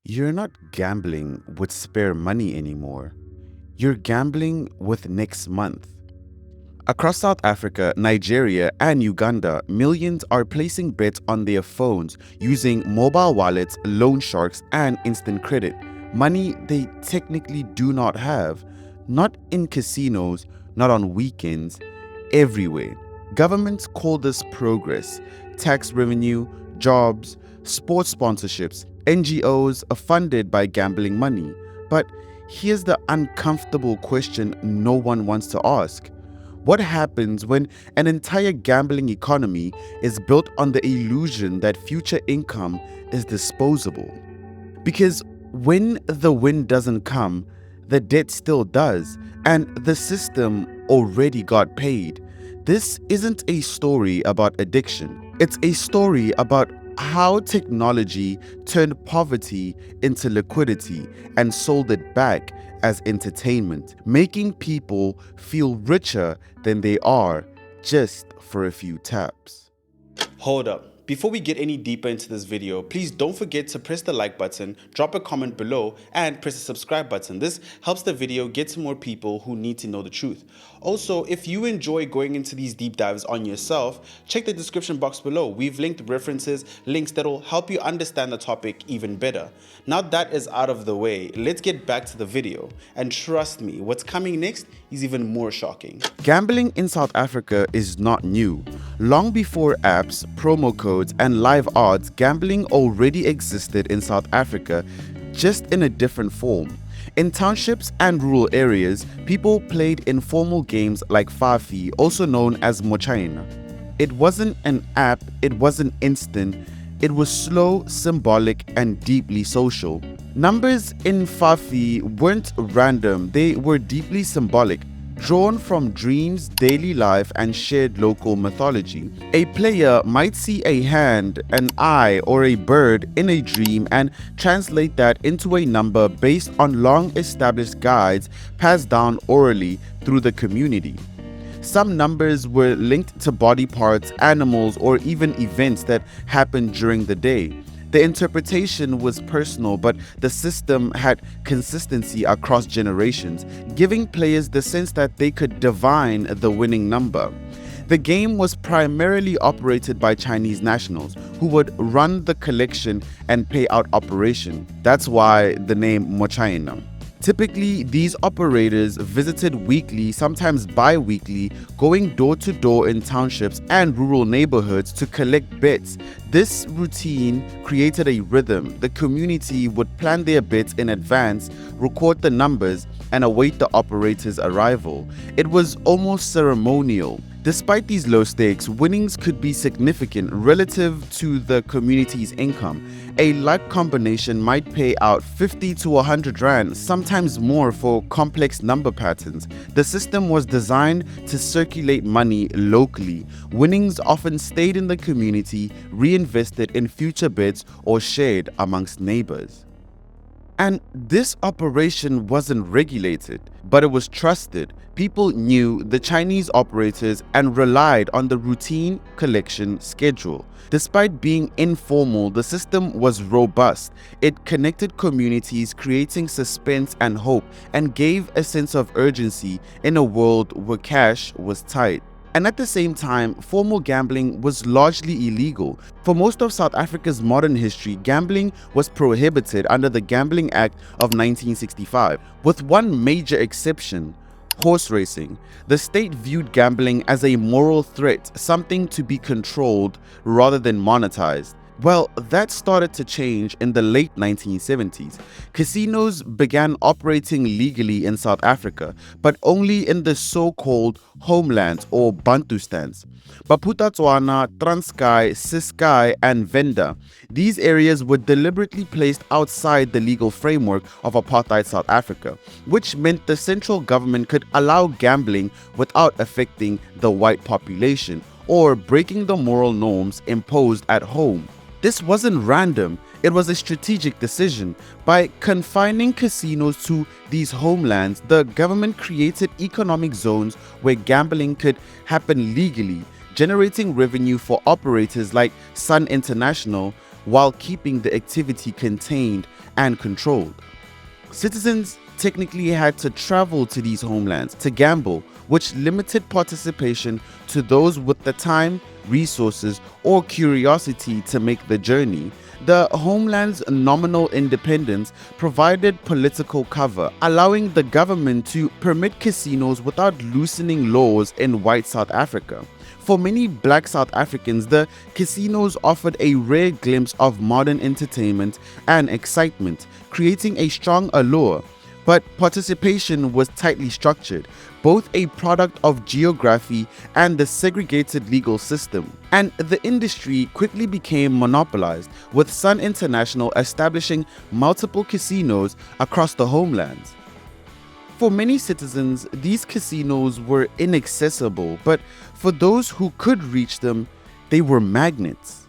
You're not gambling with spare money anymore. You're gambling with next month. Across South Africa, Nigeria, and Uganda, millions are placing bets on their phones using mobile wallets, loan sharks, and instant credit. Money they technically do not have. Not in casinos, not on weekends, everywhere. Governments call this progress. Tax revenue, jobs, sports sponsorships, NGOs are funded by gambling money. But here's the uncomfortable question no one wants to ask. What happens when an entire gambling economy is built on the illusion that future income is disposable? Because when the win doesn't come, the debt still does, and the system already got paid. This isn't a story about addiction, it's a story about how technology turned poverty into liquidity and sold it back as entertainment, making people feel richer than they are just for a few taps. Hold up. Before we get any deeper into this video, please don't forget to press the like button, drop a comment below, and press the subscribe button. This helps the video get to more people who need to know the truth. Also, if you enjoy going into these deep dives on yourself, check the description box below. We've linked references, links that'll help you understand the topic even better. Now that is out of the way, let's get back to the video. And trust me, what's coming next is even more shocking. Gambling in South Africa is not new. Long before apps, promo codes, and live odds, gambling already existed in South Africa, just in a different form. In townships and rural areas, people played informal games like Fafi, also known as Mochaina. It wasn't an app, it wasn't instant, it was slow, symbolic, and deeply social. Numbers in Fafi weren't random, they were deeply symbolic, drawn from dreams, daily life, and shared local mythology. A player might see a hand, an eye, or a bird in a dream and translate that into a number based on long-established guides passed down orally through the community. Some numbers were linked to body parts, animals, or even events that happened during the day. The interpretation was personal, but the system had consistency across generations, giving players the sense that they could divine the winning number. The game was primarily operated by Chinese nationals, who would run the collection and payout operation. That's why the name Mochaina. Typically, these operators visited weekly, sometimes bi-weekly, going door to door in townships and rural neighborhoods to collect bets. This routine created a rhythm. The community would plan their bets in advance, record the numbers, and await the operator's arrival. It was almost ceremonial. Despite these low stakes, winnings could be significant relative to the community's income. A luck combination might pay out 50 to 100 rand, sometimes more for complex number patterns. The system was designed to circulate money locally. Winnings often stayed in the community, reinvested in future bets, or shared amongst neighbors. And this operation wasn't regulated, but it was trusted. People knew the Chinese operators and relied on the routine collection schedule. Despite being informal, the system was robust. It connected communities, creating suspense and hope, and gave a sense of urgency in a world where cash was tight. And at the same time, formal gambling was largely illegal. For most of South Africa's modern history, gambling was prohibited under the Gambling Act of 1965, with one major exception: horse racing. The state viewed gambling as a moral threat, something to be controlled rather than monetized. Well, that started to change in the late 1970s. Casinos began operating legally in South Africa, but only in the so-called homelands or Bantustans. Bophuthatswana, Transkei, Ciskei, and Venda. These areas were deliberately placed outside the legal framework of apartheid South Africa, which meant the central government could allow gambling without affecting the white population or breaking the moral norms imposed at home. This wasn't random, it was a strategic decision. By confining casinos to these homelands, the government created economic zones where gambling could happen legally, generating revenue for operators like Sun International, while keeping the activity contained and controlled. Citizens technically had to travel to these homelands to gamble, which limited participation to those with the time, resources, or curiosity to make the journey. The homeland's nominal independence provided political cover, allowing the government to permit casinos without loosening laws in white South Africa. For many black South Africans, the casinos offered a rare glimpse of modern entertainment and excitement, creating a strong allure. But participation was tightly structured, both a product of geography and the segregated legal system. And the industry quickly became monopolized, with Sun International establishing multiple casinos across the homelands. For many citizens, these casinos were inaccessible, but for those who could reach them, they were magnets.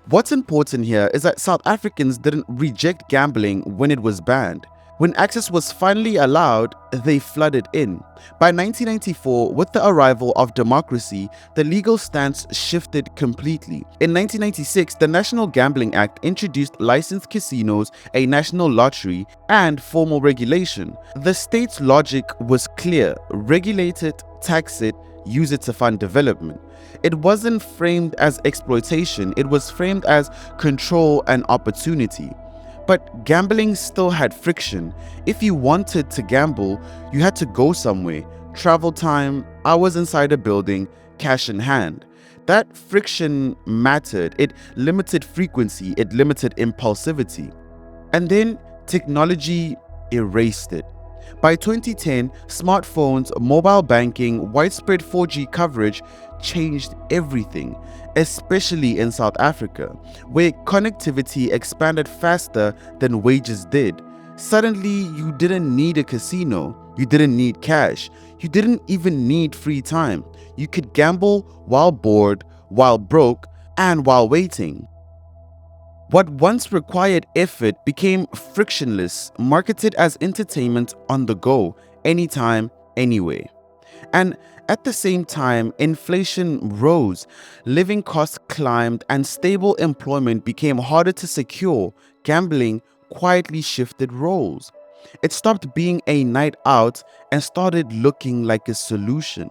What's important here is that South Africans didn't reject gambling when it was banned. When access was finally allowed, they flooded in. By 1994, with the arrival of democracy, the legal stance shifted completely. In 1996, the National Gambling Act introduced licensed casinos, a national lottery, and formal regulation. The state's logic was clear: regulate it, tax it, use it to fund development. It wasn't framed as exploitation, it was framed as control and opportunity. But gambling still had friction. If you wanted to gamble, you had to go somewhere, travel time, hours inside a building, cash in hand. That friction mattered. It limited frequency, it limited impulsivity. And then technology erased it. By 2010, smartphones, mobile banking, widespread 4G coverage changed everything, especially in South Africa, where connectivity expanded faster than wages did. Suddenly, you didn't need a casino, you didn't need cash, you didn't even need free time. You could gamble while bored, while broke, and while waiting. What once required effort became frictionless, marketed as entertainment on the go, anytime, anywhere. And at the same time, inflation rose, living costs climbed, and stable employment became harder to secure. Gambling quietly shifted roles. It stopped being a night out and started looking like a solution.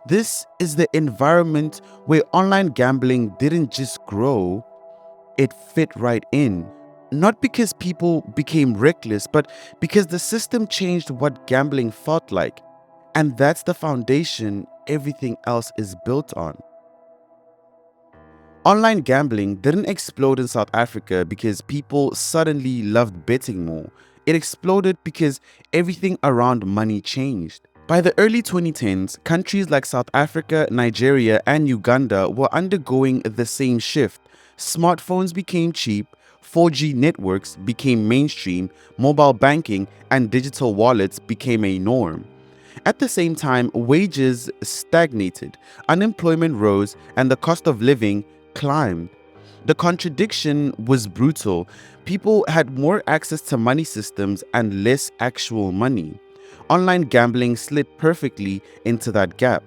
This is the environment where online gambling didn't just grow, it fit right in. Not because people became reckless, but because the system changed what gambling felt like. And that's the foundation everything else is built on. Online gambling didn't explode in South Africa because people suddenly loved betting more. It exploded because everything around money changed. By the early 2010s, countries like South Africa, Nigeria, and Uganda were undergoing the same shift. Smartphones became cheap, 4G networks became mainstream, mobile banking and digital wallets became a norm. At the same time, wages stagnated, unemployment rose, and the cost of living climbed. The contradiction was brutal. People had more access to money systems and less actual money. Online gambling slid perfectly into that gap.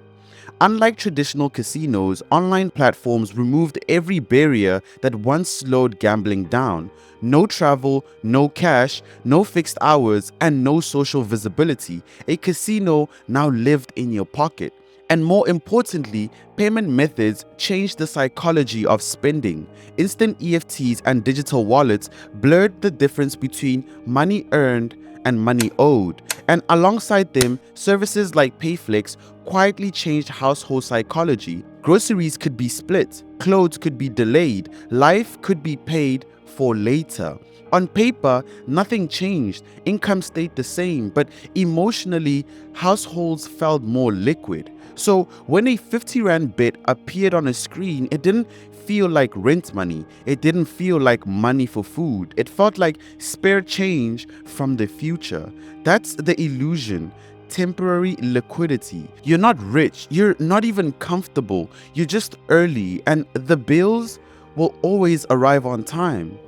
Unlike traditional casinos, online platforms removed every barrier that once slowed gambling down. No travel, no cash, no fixed hours, and no social visibility. A casino now lived in your pocket. And more importantly, payment methods changed the psychology of spending. Instant EFTs and digital wallets blurred the difference between money earned and money owed. And alongside them, services like Payflex quietly changed household psychology. Groceries could be split, clothes could be delayed, life could be paid for later. On paper, nothing changed, income stayed the same, but emotionally, households felt more liquid. So when a 50 Rand bet appeared on a screen, it didn't feel like rent money. It didn't feel like money for food. It felt like spare change from the future. That's the illusion. Temporary liquidity. You're not rich. You're not even comfortable. You're just early, and the bills will always arrive on time.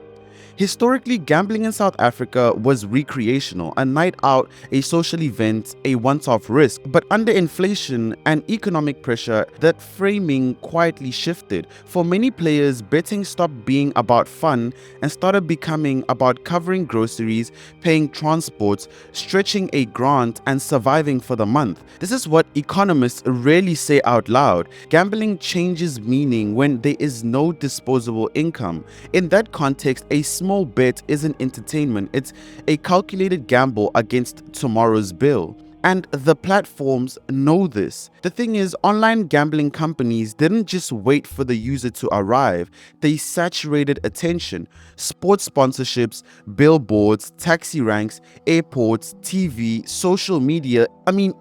Historically, gambling in South Africa was recreational, a night out, a social event, a once-off risk. But under inflation and economic pressure, that framing quietly shifted. For many players, betting stopped being about fun and started becoming about covering groceries, paying transports, stretching a grant, and surviving for the month. This is what economists rarely say out loud. Gambling changes meaning when there is no disposable income. In that context, a small bet isn't entertainment, it's a calculated gamble against tomorrow's bill. And the platforms know this. The thing is, online gambling companies didn't just wait for the user to arrive, they saturated attention. Sports sponsorships, billboards, taxi ranks, airports, TV, social media,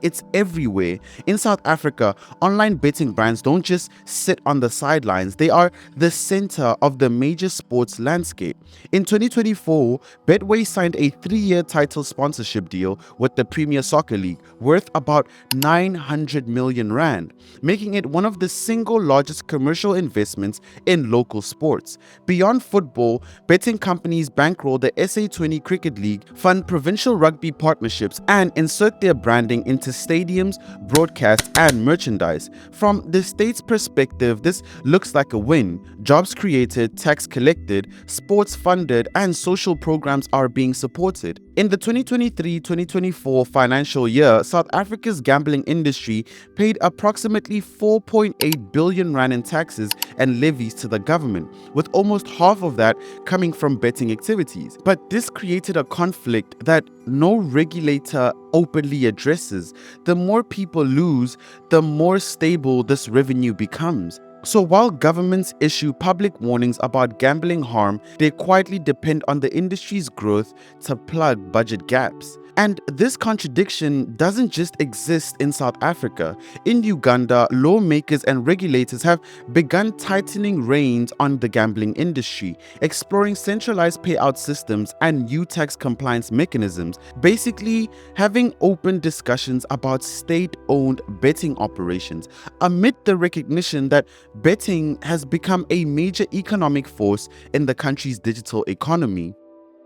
it's everywhere. In South Africa, online betting brands don't just sit on the sidelines, they are the center of the major sports landscape. In 2024, Betway signed a 3-year title sponsorship deal with the Premier Soccer League, worth about 900 million rand, making it one of the single largest commercial investments in local sports. Beyond football, betting companies bankroll the SA20 Cricket League, fund provincial rugby partnerships, and insert their branding into stadiums, broadcasts, and merchandise. From the state's perspective, this looks like a win. Jobs created, tax collected, sports funded, and social programs are being supported. In the 2023-2024 financial year, South Africa's gambling industry paid approximately 4.8 billion rand in taxes and levies to the government, with almost half of that coming from betting activities. But this created a conflict that no regulator openly addresses. The more people lose, the more stable this revenue becomes. So while governments issue public warnings about gambling harm, they quietly depend on the industry's growth to plug budget gaps. And this contradiction doesn't just exist in South Africa. In Uganda, lawmakers and regulators have begun tightening reins on the gambling industry, exploring centralized payout systems and new tax compliance mechanisms, basically having open discussions about state-owned betting operations, amid the recognition that betting has become a major economic force in the country's digital economy.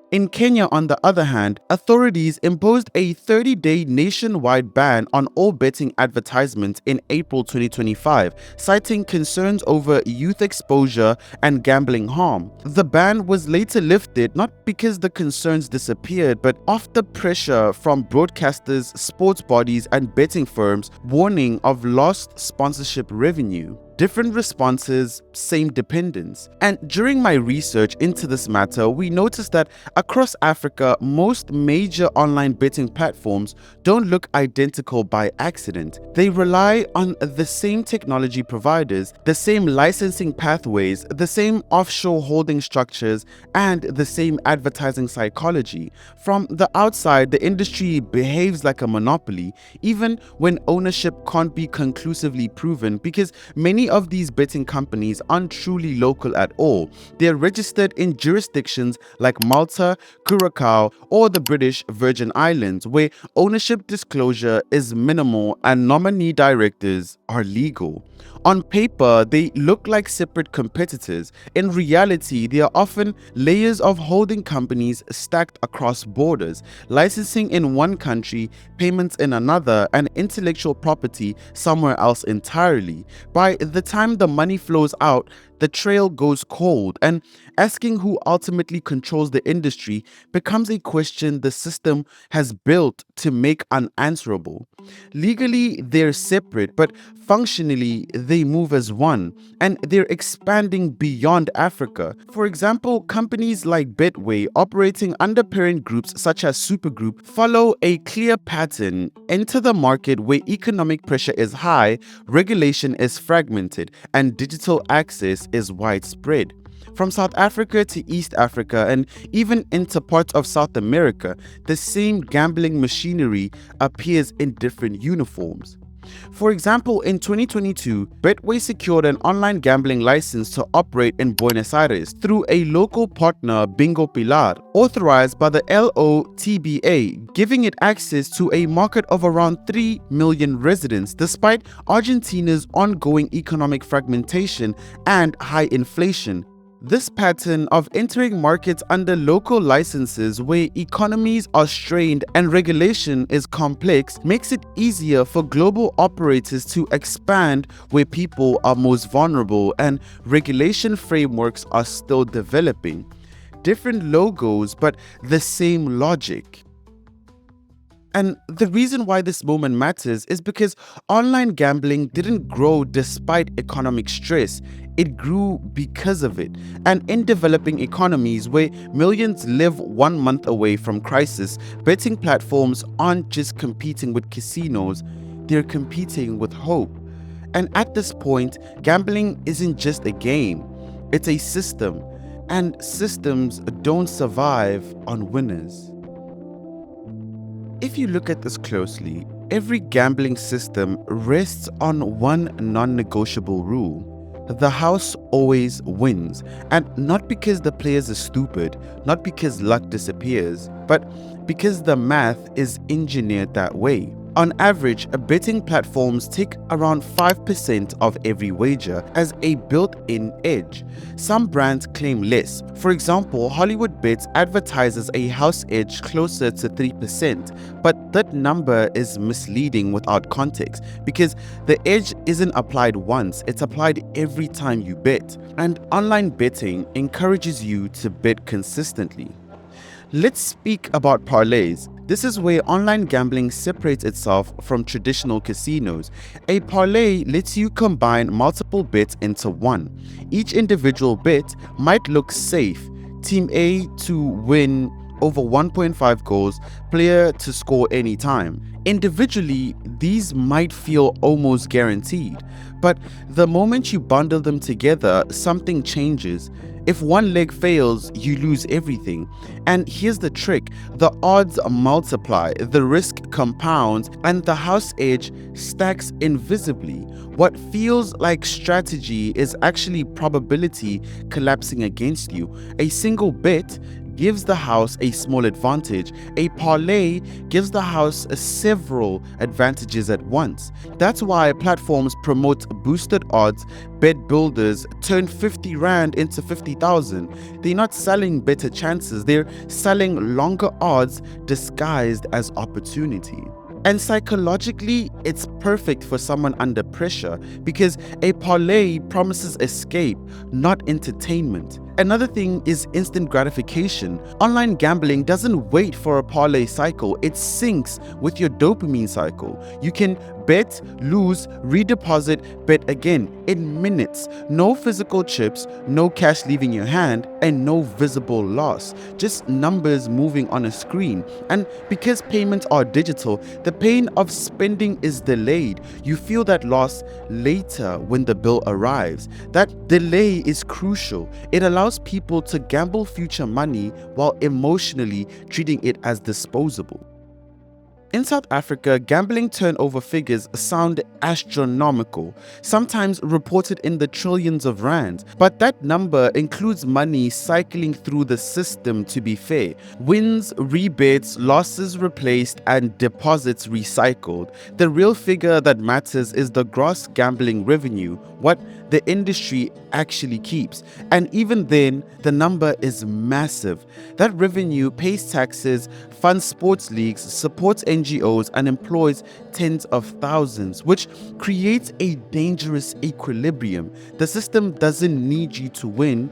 In Kenya, on the other hand, authorities imposed a 30-day nationwide ban on all betting advertisements in April 2025, citing concerns over youth exposure and gambling harm. The ban was later lifted not because the concerns disappeared, but after pressure from broadcasters, sports bodies, and betting firms warning of lost sponsorship revenue. Different responses, same dependence. And during my research into this matter, we noticed that across Africa, most major online betting platforms don't look identical by accident. They rely on the same technology providers, the same licensing pathways, the same offshore holding structures, and the same advertising psychology. From the outside, the industry behaves like a monopoly, even when ownership can't be conclusively proven, because many of these betting companies aren't truly local at all. They're registered in jurisdictions like Malta, Curacao, or the British Virgin Islands, where ownership disclosure is minimal and nominee directors are legal. On paper, they look like separate competitors. In reality, they are often layers of holding companies stacked across borders, licensing in one country, payments in another, and intellectual property somewhere else entirely. By the time the money flows out, the trail goes cold, and asking who ultimately controls the industry becomes a question the system has built to make unanswerable. Legally, they're separate, but functionally, they move as one, and they're expanding beyond Africa. For example, companies like Betway, operating under parent groups such as Supergroup, follow a clear pattern: enter the market where economic pressure is high, regulation is fragmented, and digital access is widespread. From South Africa to East Africa and even into parts of South America, the same gambling machinery appears in different uniforms. For example, in 2022, Betway secured an online gambling license to operate in Buenos Aires through a local partner, Bingo Pilar, authorized by the LOTBA, giving it access to a market of around 3 million residents, despite Argentina's ongoing economic fragmentation and high inflation. This pattern of entering markets under local licenses where economies are strained and regulation is complex makes it easier for global operators to expand where people are most vulnerable and regulation frameworks are still developing. Different logos, but the same logic. And the reason why this moment matters is because online gambling didn't grow despite economic stress, it grew because of it. And in developing economies where millions live 1 month away from crisis, betting platforms aren't just competing with casinos, they're competing with hope. And at this point, gambling isn't just a game, it's a system. And systems don't survive on winners. If you look at this closely, every gambling system rests on one non-negotiable rule. The house always wins, and not because the players are stupid, not because luck disappears, but because the math is engineered that way. On average, betting platforms take around 5% of every wager as a built-in edge. Some brands claim less. For example, Hollywood Bets advertises a house edge closer to 3%, but that number is misleading without context because the edge isn't applied once, it's applied every time you bet. And online betting encourages you to bet consistently. Let's speak about parlays. This is where online gambling separates itself from traditional casinos. A parlay lets you combine multiple bets into one. Each individual bet might look safe. Team A to win over 1.5 goals, player to score anytime. Individually, these might feel almost guaranteed, but the moment you bundle them together, something changes. If one leg fails, you lose everything. And here's the trick, the odds multiply, the risk compounds, and the house edge stacks invisibly. What feels like strategy is actually probability collapsing against you. A single bet gives the house a small advantage. A parlay gives the house several advantages at once. That's why platforms promote boosted odds. Bet builders turn 50 Rand into 50,000. They're not selling better chances, they're selling longer odds disguised as opportunity. And psychologically, it's perfect for someone under pressure because a parlay promises escape, not entertainment. Another thing is instant gratification. Online gambling doesn't wait for a parlay cycle, it syncs with your dopamine cycle. You can bet, lose, redeposit, bet again in minutes. No physical chips, no cash leaving your hand, and no visible loss. Just numbers moving on a screen. And because payments are digital, the pain of spending is delayed. You feel that loss later when the bill arrives. That delay is crucial. It allows people to gamble future money while emotionally treating it as disposable. In South Africa, gambling turnover figures sound astronomical, sometimes reported in the trillions of rands, but that number includes money cycling through the system to be fair. Wins, rebates, losses replaced, and deposits recycled. The real figure that matters is the gross gambling revenue, what the industry actually keeps. And even then, the number is massive. That revenue pays taxes, funds sports leagues, supports NGOs, and employs tens of thousands, which creates a dangerous equilibrium. The system doesn't need you to win,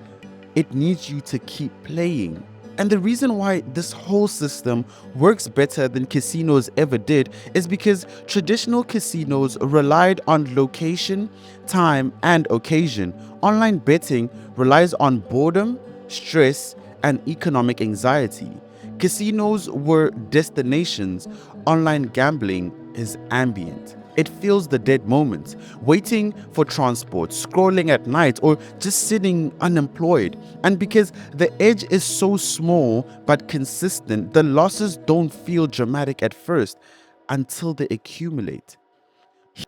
it needs you to keep playing. And the reason why this whole system works better than casinos ever did is because traditional casinos relied on location, time, and occasion. Online betting relies on boredom, stress, and economic anxiety. Casinos were destinations, online gambling is ambient. It fills the dead moments, waiting for transport, scrolling at night, or just sitting unemployed. And because the edge is so small but consistent, the losses don't feel dramatic at first until they accumulate.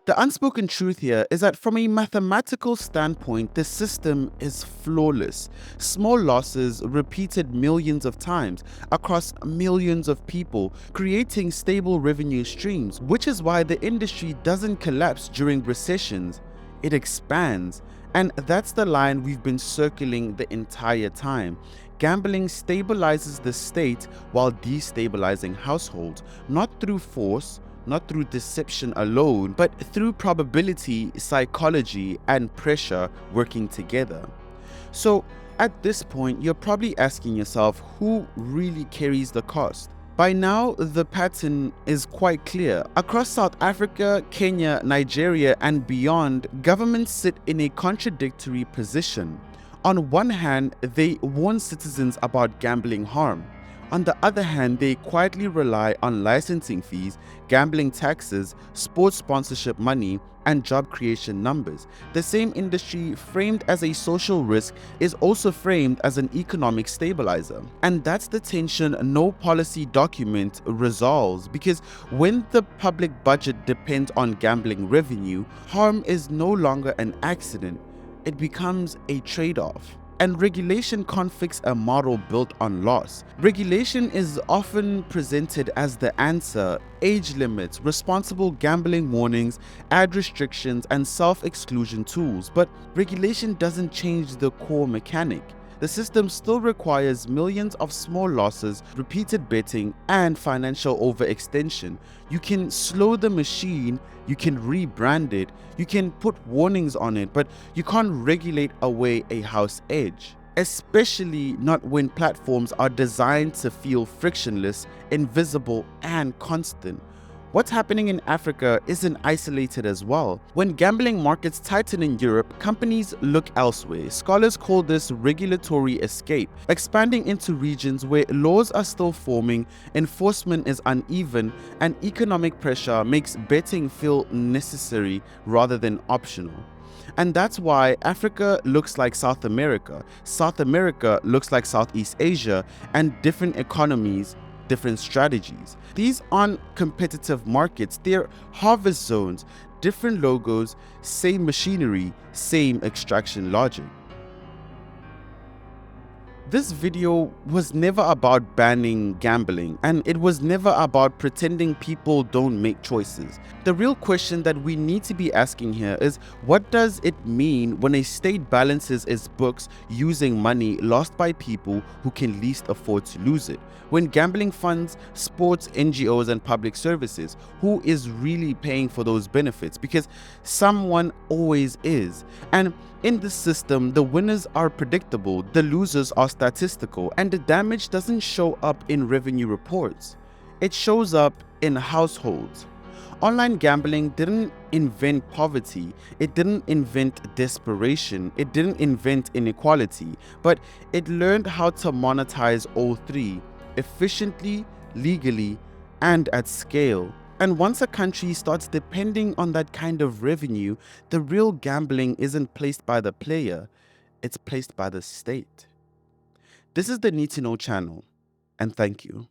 The unspoken truth here is that from a mathematical standpoint, the system is flawless. Small losses repeated millions of times across millions of people, creating stable revenue streams, which is why the industry doesn't collapse during recessions, it expands. And that's the line we've been circling the entire time. Gambling stabilizes the state while destabilizing households, not through force, not through deception alone, but through probability, psychology, and pressure working together. So, at this point, you're probably asking yourself, who really carries the cost? By now, the pattern is quite clear. Across South Africa, Kenya, Nigeria, and beyond, governments sit in a contradictory position. On one hand, they warn citizens about gambling harm. On the other hand, they quietly rely on licensing fees, gambling taxes, sports sponsorship money, and job creation numbers. The same industry framed as a social risk is also framed as an economic stabilizer. And that's the tension no policy document resolves, because when the public budget depends on gambling revenue, harm is no longer an accident, it becomes a trade-off. And regulation can't fix a model built on loss. Regulation is often presented as the answer: age limits, responsible gambling warnings, ad restrictions, and self-exclusion tools. But regulation doesn't change the core mechanic. The system still requires millions of small losses, repeated betting, and financial overextension. You can slow the machine, you can rebrand it, you can put warnings on it, but you can't regulate away a house edge. Especially not when platforms are designed to feel frictionless, invisible, and constant. What's happening in Africa isn't isolated as well. When gambling markets tighten in Europe, companies look elsewhere. Scholars call this regulatory escape, expanding into regions where laws are still forming, enforcement is uneven, and economic pressure makes betting feel necessary rather than optional. And that's why Africa looks like South America, South America looks like Southeast Asia, and different economies, different strategies. These aren't competitive markets, they're harvest zones, different logos, same machinery, same extraction logic. This video was never about banning gambling, and it was never about pretending people don't make choices. The real question that we need to be asking here is, what does it mean when a state balances its books using money lost by people who can least afford to lose it? When gambling funds, sports, NGOs, and public services, who is really paying for those benefits? Because someone always is. And in this system, the winners are predictable, the losers are statistical, and the damage doesn't show up in revenue reports. It shows up in households. Online gambling didn't invent poverty, it didn't invent desperation, it didn't invent inequality, but it learned how to monetize all three efficiently, legally, and at scale. And once a country starts depending on that kind of revenue, the real gambling isn't placed by the player, it's placed by the state. This is the Need to Know channel, and thank you.